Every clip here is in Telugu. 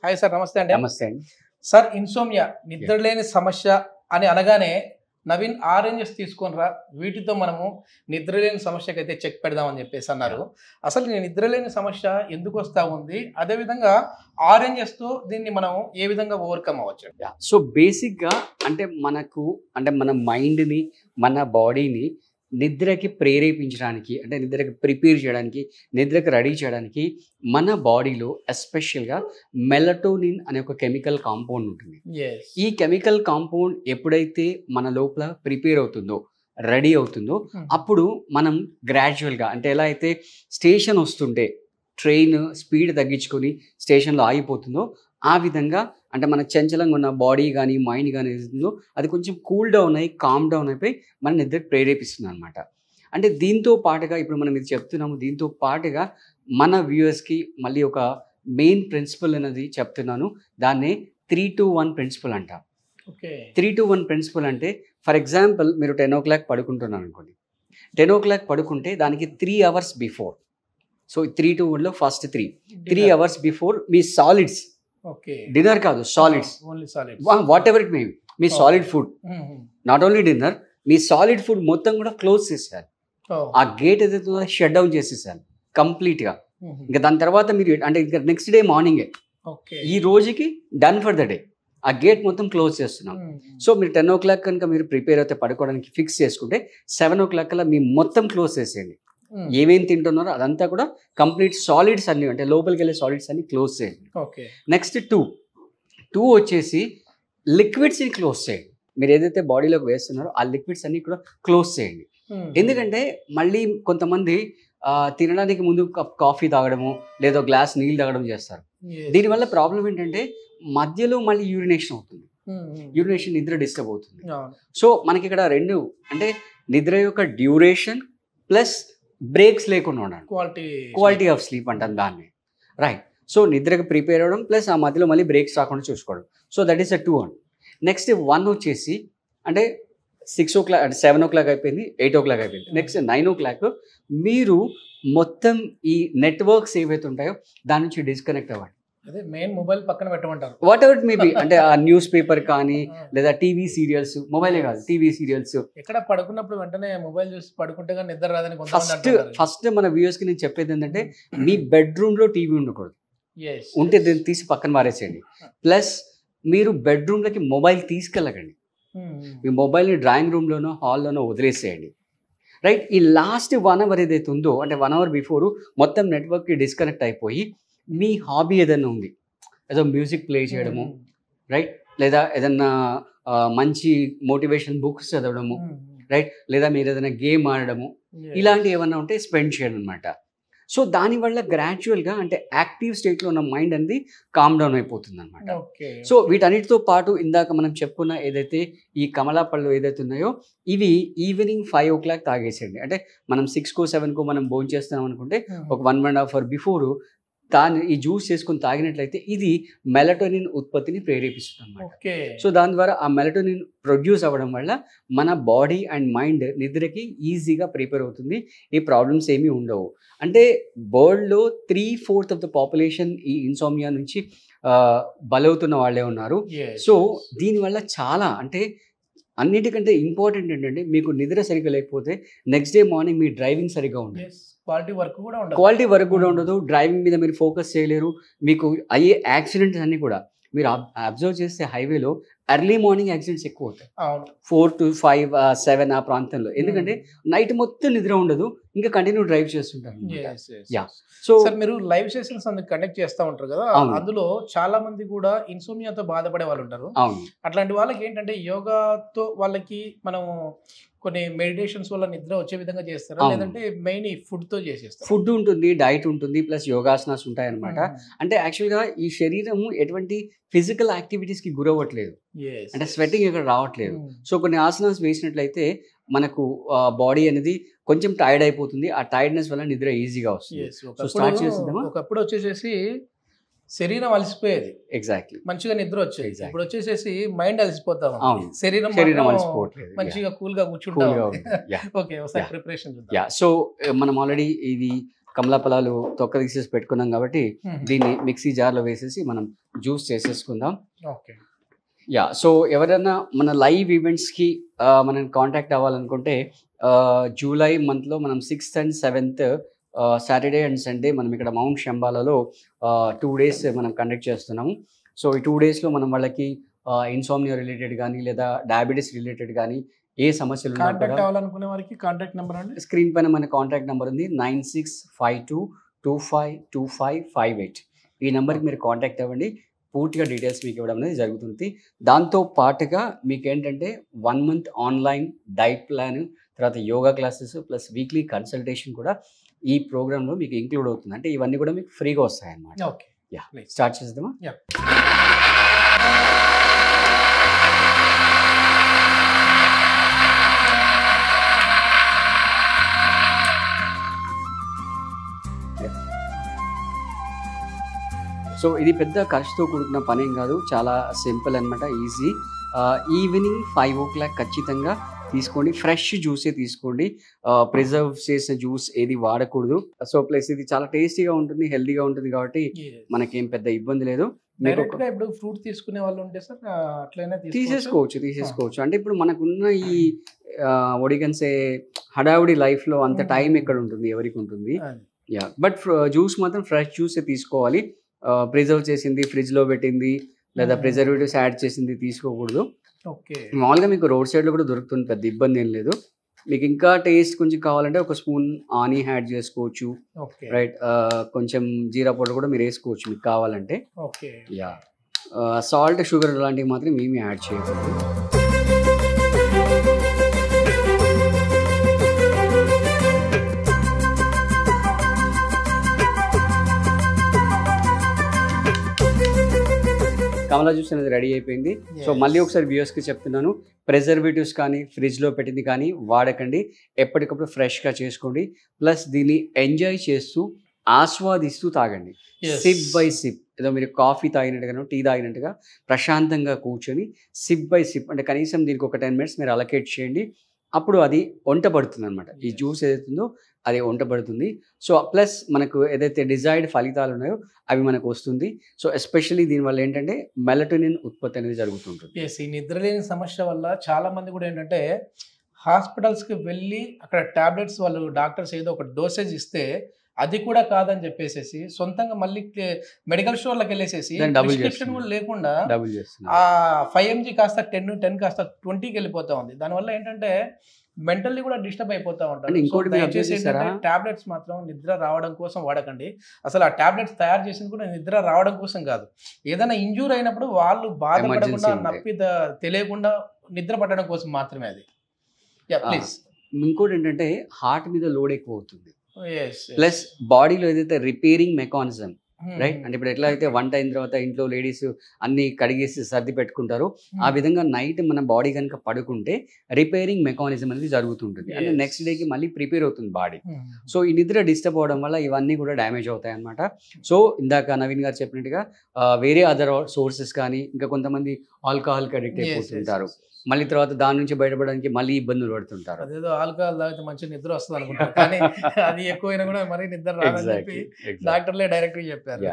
హాయ్ సార్, నమస్తే అండి. నమస్తే అండి. సార్, ఇన్సోమియా నిద్రలేని సమస్య అని అనగానే నవీన్ ఆరెంజెస్ తీసుకొనిరా, వీటితో మనము నిద్రలేని సమస్యకైతే చెక్ పెడదామని చెప్పేసి అన్నారు. అసలు ఈ నిద్రలేని సమస్య ఎందుకు వస్తూ ఉంది, అదేవిధంగా ఆరెంజెస్తో దీన్ని మనం ఏ విధంగా ఓవర్కమ్ అవ్వచ్చు? సో బేసిక్గా మన మైండ్ని, మన బాడీని నిద్రకి ప్రేరేపించడానికి, అంటే నిద్రకి ప్రిపేర్ చేయడానికి, నిద్రకి రెడీ చేయడానికి మన బాడీలో ఎస్పెషల్గా మెలటోనిన్ అనే ఒక కెమికల్ కాంపౌండ్ ఉంటుంది. ఈ కెమికల్ కాంపౌండ్ ఎప్పుడైతే మన లోపల ప్రిపేర్ అవుతుందో, రెడీ అవుతుందో, అప్పుడు మనం గ్రాడ్యువల్గా, అంటే ఎలా అయితే స్టేషన్ వస్తుంటే ట్రైన్ స్పీడ్ తగ్గించుకొని స్టేషన్లో ఆగిపోతుందో, ఆ విధంగా అంటే మన చంచలంగా ఉన్న బాడీ కానీ మైండ్ కానీ ఏదైతుందో అది కొంచెం కూల్ డౌన్ అయ్యి, కామ్ డౌన్ అయిపోయి మన నిద్రకి ప్రేరేపిస్తుంది అనమాట. అంటే దీంతో పాటుగా ఇప్పుడు మనం ఇది చెప్తున్నాము, దీంతో పాటుగా మన వ్యూయర్స్కి మళ్ళీ ఒక మెయిన్ ప్రిన్సిపల్ అనేది చెప్తున్నాను. దాన్నే 3-2-1 ప్రిన్సిపల్ అంట. 3-2-1 ప్రిన్సిపల్ అంటే, ఫర్ ఎగ్జాంపుల్ మీరు 10 o'clock పడుకుంటున్నాను అనుకోండి. 10 o'clock పడుకుంటే దానికి 3 hours బిఫోర్, సో 3-2-1లో ఫస్ట్ 3 hours బిఫోర్ మీ సాలిడ్స్, డిన్నర్ కాదు, solids, whatever it may be, మీ solid food, not only dinner, మీ సాలిడ్ ఫుడ్ మొత్తం కూడా క్లోజ్ చేసేయాలి. ఆ గేట్ ఏదైతే షట్ డౌన్ చేసేసాను కంప్లీట్గా. ఇంకా దాని తర్వాత మీరు అంటే ఇంకా నెక్స్ట్ డే మార్నింగే ఈ రోజుకి డన్ ఫర్ ద డే, ఆ గేట్ మొత్తం క్లోజ్ చేస్తున్నాం. సో మీరు 10 o'clock కనుక మీరు ప్రిపేర్ అయితే పడుకోవడానికి ఫిక్స్ చేసుకుంటే 7 o'clock కల్లా మీ మొత్తం క్లోజ్ చేసేయండి. ఏమేమి తింటున్నారో అదంతా కూడా కంప్లీట్ సాలిడ్స్ అన్ని, అంటే లోపలికి వెళ్ళే సాలిడ్స్ అన్ని క్లోజ్ చేయండి. నెక్స్ట్ 2 వచ్చేసి లిక్విడ్స్ని క్లోజ్ చేయండి. మీరు ఏదైతే బాడీలోకి వేస్తున్నారో ఆ లిక్విడ్స్ అన్ని కూడా క్లోజ్ చేయండి. ఎందుకంటే మళ్ళీ కొంతమంది తినడానికి ముందు కప్ కాఫీ తాగడము లేదా గ్లాస్ నీళ్ళు తాగడం చేస్తారు. దీనివల్ల ప్రాబ్లం ఏంటంటే మధ్యలో మళ్ళీ యూరినేషన్ అవుతుంది. యూరినేషన్, నిద్ర డిస్టర్బ్ అవుతుంది. సో మనకి ఇక్కడ రెండు, అంటే నిద్ర యొక్క డ్యూరేషన్ ప్లస్ బ్రేక్స్ లేకుండా ఉండాలి, క్వాలిటీ ఆఫ్ స్లీప్ అంటాం దాన్ని, రైట్. సో నిద్రకి ప్రిపేర్ అవ్వడం ప్లస్ ఆ మధ్యలో మళ్ళీ బ్రేక్స్ రాకుండా చూసుకోవడం. So that is 2-1. నెక్స్ట్ 1 వచ్చేసి అంటే 6 o'clock అంటే 7 o'clock అయిపోయింది, 8 o'clock అయిపోయింది. నెక్స్ట్ 9 o'clock మీరు మొత్తం ఈ నెట్వర్క్స్ ఏవైతే ఉంటాయో దాని నుంచి డిస్కనెక్ట్ అవ్వండి. అదే మెయిన్ మొబైల్ పక్కన పెట్టమంటారు. వాట్ ఎవర్ మేబీ, అంటే ఆ న్యూస్ పేపర్ కానీ లేదా టీవీ సీరియల్స్, మొబైలే కాదు టీవీ సీరియల్స్, ఎక్కడ పడుకున్నప్పుడు వెంటనే మొబైల్ చూసి పడుకుంటే కానీ నిద్ర రాదని ఫస్ట్ మన వ్యూయర్స్కి నేను చెప్పేది ఏంటంటే, మీ బెడ్రూమ్లో టీవీ ఉండకూడదు. ఉంటే దీన్ని తీసి పక్కన మారేసేయండి. ప్లస్ మీరు బెడ్రూమ్లకి మొబైల్ తీసుకెళ్ళకండి. మీ మొబైల్ని డ్రాయింగ్ రూమ్లోనో హాల్లోనో వదిలేసేయండి, రైట్. ఈ లాస్ట్ 1 hour ఏదైతే ఉందో, అంటే 1 hour బిఫోర్ మొత్తం నెట్వర్క్కి డిస్కనెక్ట్ అయిపోయి మీ హాబీ ఏదైనా ఉంది, ఏదో మ్యూజిక్ ప్లే చేయడము, రైట్, లేదా ఏదన్నా మంచి మోటివేషన్ బుక్స్ చదవడము, రైట్, లేదా మీరు ఏదైనా గేమ్ ఆడడము, ఇలాంటివి ఏమన్నా ఉంటే స్పెండ్ చేయడం అనమాట. సో దానివల్ల గ్రాడ్యువల్గా అంటే యాక్టివ్ స్టేట్లో ఉన్న మైండ్ అనేది కామ్ డౌన్ అయిపోతుంది అనమాట. సో వీటన్నిటితో పాటు ఇందాక మనం చెప్పుకున్న ఏదైతే ఈ కమలా పళ్ళు ఏదైతే ఉన్నాయో, ఇవి ఈవినింగ్ 5 o'clock తాగేసేయండి. అంటే మనం 6కో 7కో మనం భోజనం చేస్తున్నాం అనుకుంటే ఒక 1.5 hour బిఫోర్ దాన్ని ఈ జ్యూస్ చేసుకొని తాగినట్లయితే ఇది మెలటోనిన్ ఉత్పత్తిని ప్రేరేపిస్తుంది అన్నమాట. సో దాని ద్వారా ఆ మెలటోనిన్ ప్రొడ్యూస్ అవ్వడం వల్ల మన బాడీ అండ్ మైండ్ నిద్రకి ఈజీగా ప్రిపేర్ అవుతుంది. ఈ ప్రాబ్లమ్స్ ఏమీ ఉండవు. అంటే వరల్డ్లో 3/4 ఆఫ్ ద పాపులేషన్ ఈ ఇన్సోమియా నుంచి బలవుతున్న వాళ్ళే ఉన్నారు. సో దీనివల్ల చాలా, అంటే అన్నిటికంటే ఇంపార్టెంట్ ఏంటంటే, మీకు నిద్ర సరిగ్గా లేకపోతే నెక్స్ట్ డే మార్నింగ్ మీ డ్రైవింగ్ సరిగ్గా ఉండదు, క్వాలిటీ వర్క్ కూడా ఉండదు, డ్రైవింగ్ మీద మీరు ఫోకస్ చేయలేరు. మీకు అయ్యే యాక్సిడెంట్స్ అన్నీ కూడా మీరు అబ్జర్వ్ చేస్తే హైవేలో ఎర్లీ మార్నింగ్ యాక్సిడెంట్స్ ఎక్కువ అవుతాయి, 4 to 5, 7 ఆ ప్రాంతంలో. ఎందుకంటే నైట్ మొత్తం నిద్ర ఉండదు, ఇంకా కంటిన్యూ డ్రైవ్ చేస్తుంటారు. సో మీరు లైవ్ సెషన్స్ కండక్ట్ చేస్తూ ఉంటారు కదా, అందులో చాలా మంది కూడా ఇన్సోమియాతో బాధపడే వాళ్ళు ఉంటారు. అట్లాంటి వాళ్ళకి ఏంటంటే యోగాతో వాళ్ళకి మనం కొన్ని మెడిటేషన్స్ వల్ల నిద్ర వచ్చే విధంగా చేస్తారు, లేదంటే మెయిన్ ఈ ఫుడ్ తో చేసేస్తారు. ఫుడ్ ఉంటుంది, డైట్ ఉంటుంది, ప్లస్ యోగాసనాస్ ఉంటాయి అనమాట. అంటే యాక్చువల్గా ఈ శరీరము ఎటువంటి ఫిజికల్ యాక్టివిటీస్ కి గురవ్వట్లేదు, అంటే స్వెట్టింగ్ ఇక్కడ రావట్లేదు. సో కొన్ని ఆసనాస్ వేసినట్లయితే మనకు బాడీ అనేది కొంచెం టైర్డ్ అయిపోతుంది. ఆ టైర్డ్నెస్ వల్ల నిద్ర ఈజీగా వస్తుంది. సో స్టార్ట్ చేద్దామా? ఒకప్పుడు వచ్చేసేసి శరీరం అలిసిపోయేది, ఎగ్జాక్ట్లీ, మంచిగా నిద్ర వచ్చేది. ఇప్పుడు వచ్చేసేసి మైండ్ అలిసిపోతాం, శరీరం అలిసిపోవట్లేదు, మంచిగా కూల్ గా కూర్చుంటాం. ఓకే, ఒకసారి ప్రిపరేషన్ చూద్దాం. సో మనం ఆల్రెడీ ఇది కమలా ఫలాలు తొక్క తీసేసి పెట్టుకున్నాం కాబట్టి దీన్ని మిక్సీ జార్లో వేసేసి మనం జ్యూస్ చేసేసుకుందాం. ఓకే. యా, సో ఎవరైనా మన లైవ్ ఈవెంట్స్కి మనం కాంటాక్ట్ అవ్వాలనుకుంటే జూలై మంత్లో మనం 6th and 7th Saturday and Sunday మనం ఇక్కడ మౌంట్ శంబాలలో 2 days మనం కండక్ట్ చేస్తున్నాము. సో ఈ 2 daysలో మనం వాళ్ళకి ఇన్సోమ్నియా రిలేటెడ్ కానీ లేదా డయాబెటీస్ రిలేటెడ్ కానీ ఏ సమస్యలు కాంటాక్ట్ అవ్వాలనుకునే వారికి కాంటాక్ట్ నెంబర్ అండి? స్క్రీన్ పైన మన కాంటాక్ట్ నెంబర్ ఉంది 9652252558. ఈ నెంబర్కి మీరు కాంటాక్ట్ అవ్వండి. పూర్తిగా డీటెయిల్స్ మీకు ఇవ్వడం అనేది జరుగుతుంది. దాంతో పాటుగా మీకు ఏంటంటే 1 month ఆన్లైన్ డైట్ ప్లాన్, తర్వాత yoga classes plus weekly consultation కూడా ఈ ప్రోగ్రాంలో మీకు ఇంక్లూడ్ అవుతుంది. అంటే ఇవన్నీ కూడా మీకు ఫ్రీగా వస్తాయి అన్నమాట. ఓకే. యా, స్టార్ట్ చేద్దామా? యా. సో ఇది పెద్ద ఖర్చుతో కూడుకున్న పనేం కాదు, చాలా సింపుల్ అనమాట, ఈజీ. ఈవినింగ్ 5 o'clock ఖచ్చితంగా తీసుకోండి. ఫ్రెష్ జ్యూసే తీసుకోండి. ప్రిజర్వ్ చేసిన జ్యూస్ ఏది వాడకూడదు. సో ప్లస్ ఇది చాలా టేస్టీగా ఉంటుంది, హెల్తీగా ఉంటుంది కాబట్టి మనకేం పెద్ద ఇబ్బంది లేదు. ఇప్పుడు ఫ్రూట్ తీసుకునే వాళ్ళు ఉంటే సార్ అట్లనే తీసేసుకోవచ్చు. అంటే ఇప్పుడు మనకున్న ఈ ఒడిగన్సే హడావుడి లైఫ్లో అంత టైం ఎక్కడ ఉంటుంది, ఎవరికి ఉంటుంది. యా, బట్ జ్యూస్ మాత్రం ఫ్రెష్ జ్యూసే తీసుకోవాలి. ప్రిజర్వ్ చేసింది, ఫ్రిడ్జ్లో పెట్టింది లేదా ప్రిజర్వేటివ్స్ యాడ్ చేసింది తీసుకోకూడదు. మామూలుగా మీకు రోడ్ సైడ్లో కూడా దొరుకుతుంది, పెద్ద ఇబ్బంది ఏం లేదు. మీకు ఇంకా టేస్ట్ కొంచెం కావాలంటే ఒక స్పూన్ ఆనీ యాడ్ చేసుకోవచ్చు, రైట్. కొంచెం జీరా పౌడర్ కూడా మీరు వేసుకోవచ్చు మీకు కావాలంటే. యా, సాల్ట్, షుగర్ లాంటివి మాత్రం ఏమి యాడ్ చేయకూడదు. కమలా జ్యూస్ అనేది రెడీ అయిపోయింది. సో మళ్ళీ ఒకసారి వ్యూయర్స్కి చెప్తున్నాను, ప్రిజర్వేటివ్స్ కానీ ఫ్రిడ్జ్లో పెట్టింది కానీ వాడకండి. ఎప్పటికప్పుడు ఫ్రెష్గా చేసుకోండి. ప్లస్ దీన్ని ఎంజాయ్ చేస్తూ ఆస్వాదిస్తూ తాగండి. సిప్ బై సిప్, ఏదో మీరు కాఫీ తాగినట్టుగానో టీ తాగినట్టుగా ప్రశాంతంగా కూర్చొని సిప్ బై సిప్, అంటే కనీసం దీనికి ఒక 10 minutes మీరు అలకేట్ చేయండి. అప్పుడు అది వంట పడుతుంది అనమాట. ఈ జ్యూస్ ఏదైతుందో అది వంట పడుతుంది. సో ప్లస్ మనకు ఏదైతే డిజైర్డ్ ఫలితాలు ఉన్నాయో అవి మనకు వస్తుంది. సో ఎస్పెషల్లీ దీనివల్ల ఏంటంటే మెలటోనిన్ ఉత్పత్తి అనేది జరుగుతుంటుంది. ఈ నిద్రలేని సమస్య వల్ల చాలా మంది కూడా ఏంటంటే హాస్పిటల్స్కి వెళ్ళి అక్కడ టాబ్లెట్స్ వాళ్ళు డాక్టర్స్ ఏదో ఒక డోసేజ్ ఇస్తే అది కూడా కాదని చెప్పేసి సొంతంగా మళ్ళీ మెడికల్ స్టోర్లకు వెళ్ళేసేసి ప్రిస్క్రిప్షన్ కూడా లేకుండా ఆ 5 mg కాస్త 10 కాస్త 20కి వెళ్ళిపోతా ఉంది. దానివల్ల ఏంటంటే మెంటల్లీ కూడా డిస్టర్బ్ అయిపోతా ఉంటారు. టాబ్లెట్స్ మాత్రం నిద్ర రావడం కోసం వాడకండి. అసలు ఆ టాబ్లెట్స్ తయారు చేసింది కూడా నిద్ర రావడం కోసం కాదు. ఏదైనా ఇంజూర్ అయినప్పుడు వాళ్ళు బాధపడకుండా, నొప్పి తెలియకుండా నిద్ర పట్టడం కోసం మాత్రమే అది. ప్లీజ్. ఇంకోటి ఏంటంటే హార్ట్ మీద లోడ్ ఎక్కువ అవుతుంది. ప్లస్ బాడీలో ఏదైతే రిపేరింగ్ మెకానిజం, రైట్, అంటే ఇప్పుడు ఎట్లా అయితే వంట అయిన తర్వాత ఇంట్లో లేడీస్ అన్ని కడిగేసి సర్ది పెట్టుకుంటారు, ఆ విధంగా నైట్ మన బాడీ కనుక పడుకుంటే రిపేరింగ్ మెకానిజం అనేది జరుగుతుంటుంది. అంటే నెక్స్ట్ డేకి మళ్ళీ ప్రిపేర్ అవుతుంది బాడీ. సో ఈ నిద్ర డిస్టర్బ్ అవడం వల్ల ఇవన్నీ కూడా డ్యామేజ్ అవుతాయి అన్నమాట. సో ఇందాక నవీన్ గారు చెప్పినట్టుగా వేరే అదర్ సోర్సెస్ కానీ, ఇంకా కొంతమంది ఆల్కహాల్కి అడిక్ట్ అయిపోతుంటారు. మళ్ళీ తర్వాత దాని నుంచి బయటపడడానికి మళ్ళీ ఇబ్బందులు పడుతుంటారు. అదేదో ఆల్కహాల్ తాగితే మంచి నిద్ర వస్తుంది అనుకుంటారు, కానీ అది ఎక్కువైనా కూడా మరీ నిద్ర రాదని చెప్పి డాక్టర్లే డైరెక్ట్గా చెప్పారు.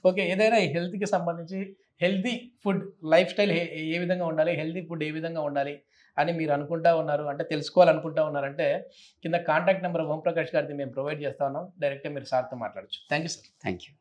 ఓకే, ఏదైనా హెల్త్కి సంబంధించి హెల్తీ ఫుడ్ లైఫ్ స్టైల్ ఏ విధంగా ఉండాలి, హెల్తీ ఫుడ్ ఏ విధంగా ఉండాలి అని మీరు అనుకుంటా ఉన్నారు, అంటే తెలుసుకోవాలనుకుంటా ఉన్నారంటే కింద కాంటాక్ట్ నెంబర్ ఓంప్రకాష్ గారిది మేము ప్రొవైడ్ చేస్తా ఉన్నాం. డైరెక్ట్గా మీరు సార్తో మాట్లాడచ్చు. Thank you sir. Thank you.